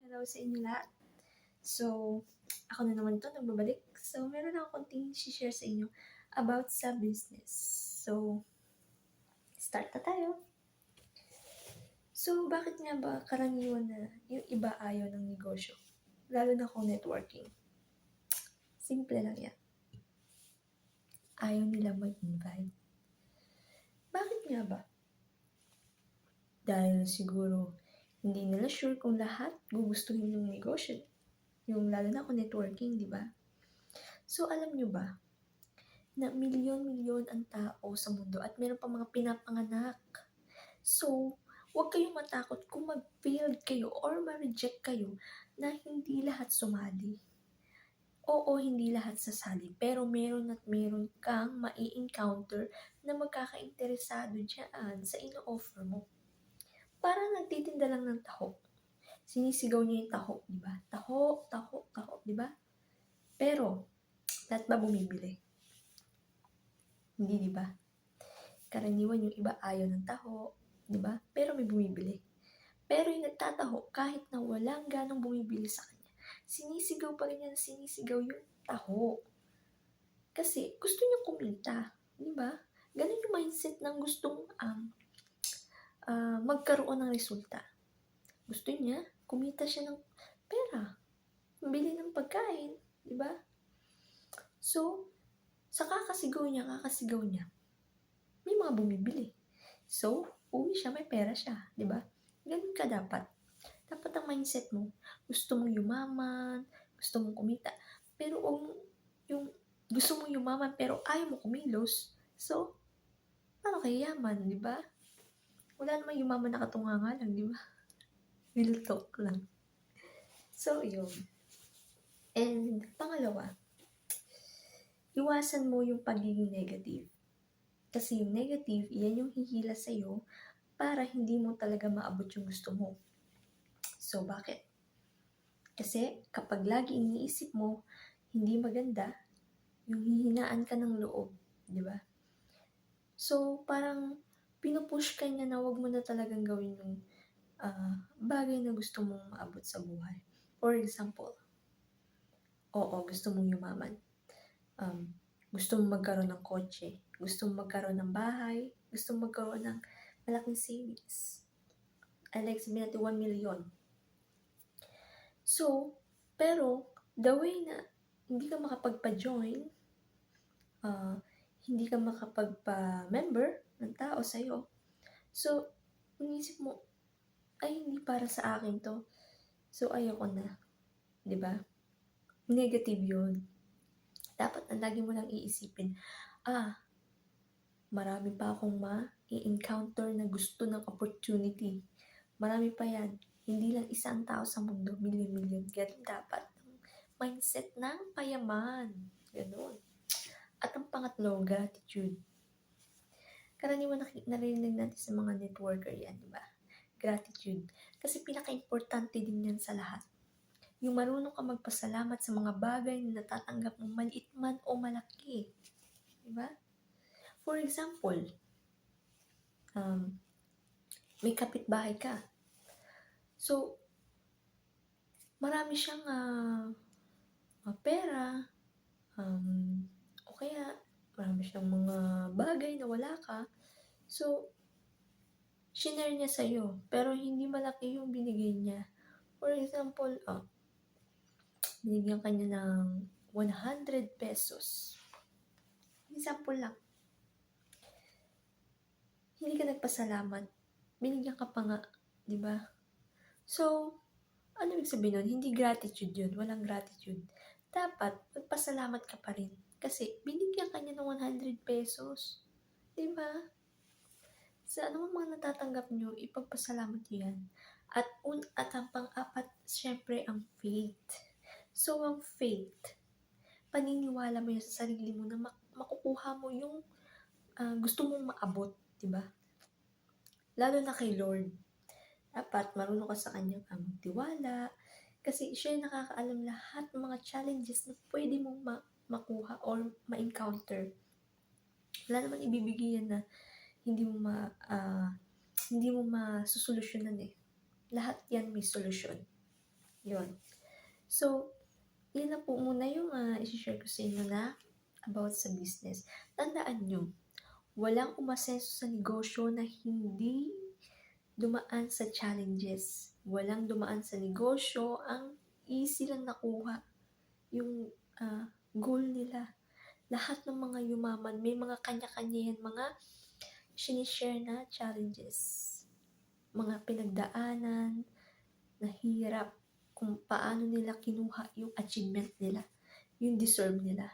araw sa inyo lahat. So, ako na naman 'to nagbabalik. So, meron akong konting i-share sa inyo about sa business. So, start na tayo. So, bakit nga ba karaniwan na yung iba ayaw ng negosyo? Lalo na kung networking. Simple lang yan. Ayaw nila mag-invite. Bakit nga ba? Dahil siguro hindi nila sure kung lahat gugustuhin yung negosyo. Yung lalo na kung networking, di ba? So, alam nyo ba na milyon-milyon ang tao sa mundo at meron pa mga pinapanganak. So, huwag kayong matakot kung mag-fail kayo or ma-reject kayo na hindi lahat sumali. Oo, hindi lahat sasali, pero meron at meron kang mai-encounter na magkaka-interesado dyan sa ino-offer mo. Parang nagtitinda lang ng taho. Sinisigaw niya yung taho, di ba? Taho, taho, taho, di ba? Pero, lahat ba bumibili? Hindi, di ba? Karaniwan yung iba ayaw ng taho, di ba? Pero may bumibili. Pero yung nagtataho, kahit na walang ganong bumibili sa kanya, sinisigaw pa rin yan, sinisigaw yung taho. Kasi gusto niya kumita, di ba? Ganun yung mindset ng gustong magkaroon ng resulta. Gusto niya, kumita siya ng pera, bili ng pagkain, di ba? So, sa kakasigaw niya, may mga bumibili. So, uwi siya, may pera siya, di ba? Ganun ka dapat. Dapat ang mindset mo, gusto mong yumaman, gusto mong kumita, pero yung gusto mong yumaman pero ayaw mo kumilos, so, paano kaya yaman, di ba? Wala namang yumaman na katunganga lang, di ba? Real talk lang. So, yun. And, pangalawa, iwasan mo yung pagiging negative. Kasi yung negative, yan yung hihila sa'yo para hindi mo talaga maabot yung gusto mo. So, bakit? Kasi kapag lagi iniisip mo, hindi maganda, yung hihinaan ka ng loob, di ba? So, parang pinupush ka niya na wag mo na talagang gawin yung bagay na gusto mong maabot sa buhay. For example, gusto mong yumaman. Gusto mong magkaroon ng kotse, gusto mong magkaroon ng bahay, gusto mong magkaroon ng malaking savings. Like sabihin natin 1 million. So, pero the way na hindi ka makapagpa-join, hindi ka makapagpa-member ng tao sa'yo, so, inisip mo, ay, hindi para sa akin to. So, ayoko na. Diba? Negative yun. Dapat ang lagi mo lang iisipin, marami pa akong ma-encounter na gusto ng opportunity. Marami pa yan. Hindi lang isang tao sa mundo, milyon-milyon. Ganun dapat. Mindset ng payaman. Ganun. At ang pangatlo, gratitude. Karaniwan narinig natin sa mga networker yan, di ba? Gratitude. Kasi pinaka-importante din yan sa lahat. Yung marunong ka magpasalamat sa mga bagay na natatanggap mo, maliit man o malaki. Di ba? For example, may kapitbahay ka. So, marami siyang pera, o kaya marami siyang mga bagay na wala ka. So, shinare niya sa'yo, pero hindi malaki yung binigay niya. For example, binigyan ka niya ng 100 pesos. Example lang. Hindi ka nagpasalamat. Binigyan ka pa nga, di ba? So, ano ibig sabihin nun? Hindi gratitude yun. Walang gratitude. Dapat, magpasalamat ka pa rin. Kasi, binigyan ka niya ng 100 pesos. Di ba? Sa ano mga natatanggap nyo, ipagpasalamat nyo yan. At ang pang-apat, syempre, ang faith. So, ang faith, paniniwala mo yun sa sarili mo na makukuha mo yung gusto mong maabot, diba? Lalo na kay Lord. Dapat marunong ka sa kanyang magtiwala. Kasi siya yung nakakaalam lahat ng mga challenges na pwede mong makuha or ma-encounter. Wala naman ibibigay yan na hindi mo masusolusyonan eh. Lahat yan may solusyon. Yun. So, yun na po muna yung isi-share ko sa inyo na about sa business. Tandaan nyo, walang umasenso sa negosyo na hindi dumaan sa challenges. Walang dumaan sa negosyo ang easy lang nakuha yung goal nila. Lahat ng mga yumaman, may mga kanya-kanya yan, mga sinishare na challenges. Mga pinagdaanan, na hirap, kung paano nila kinuha yung achievement nila, yung deserve nila.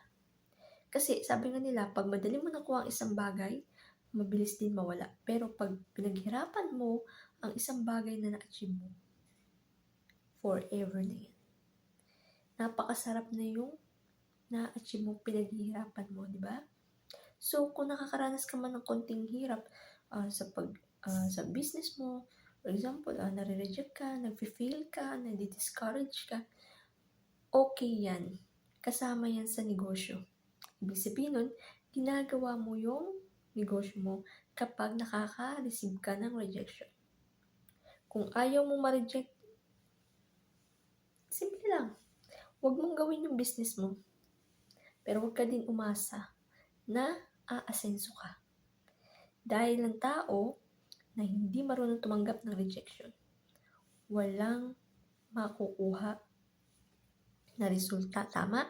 Kasi sabi nga nila, pag madali mo nakuha ang isang bagay, mabilis din mawala. Pero pag pinaghirapan mo ang isang bagay na na-achieve mo, forever na yan. Napakasarap na yung na-achieve mo, pinaghihirapan mo, di ba? So, kung nakakaranas ka man ng konting hirap sa business mo, for example, nare-reject ka, nag-fail ka, nadi-discourage ka, okay yan. Kasama yan sa negosyo. Ibig sabihin nun, ginagawa mo yung negosyo mo kapag nakaka-receive ka ng rejection. Kung ayaw mo ma-reject, simple lang. Huwag mong gawin yung business mo. Pero huwag ka din umasa na aasenso ka. Dahil ang tao na hindi marunong tumanggap ng rejection, walang makukuha na resulta. Tama?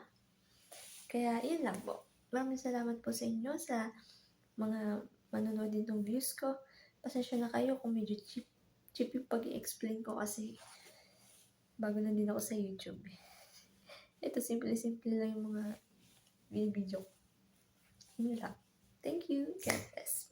Kaya, yun lang po. Maraming salamat po sa inyo, sa mga manonood din ng views ko. Pasensya na kayo kung medyo cheap yung pag-i-explain ko kasi bago na din ako sa YouTube. Ito, simple lang yung mga video ko. Yun lang. Thank you. God bless.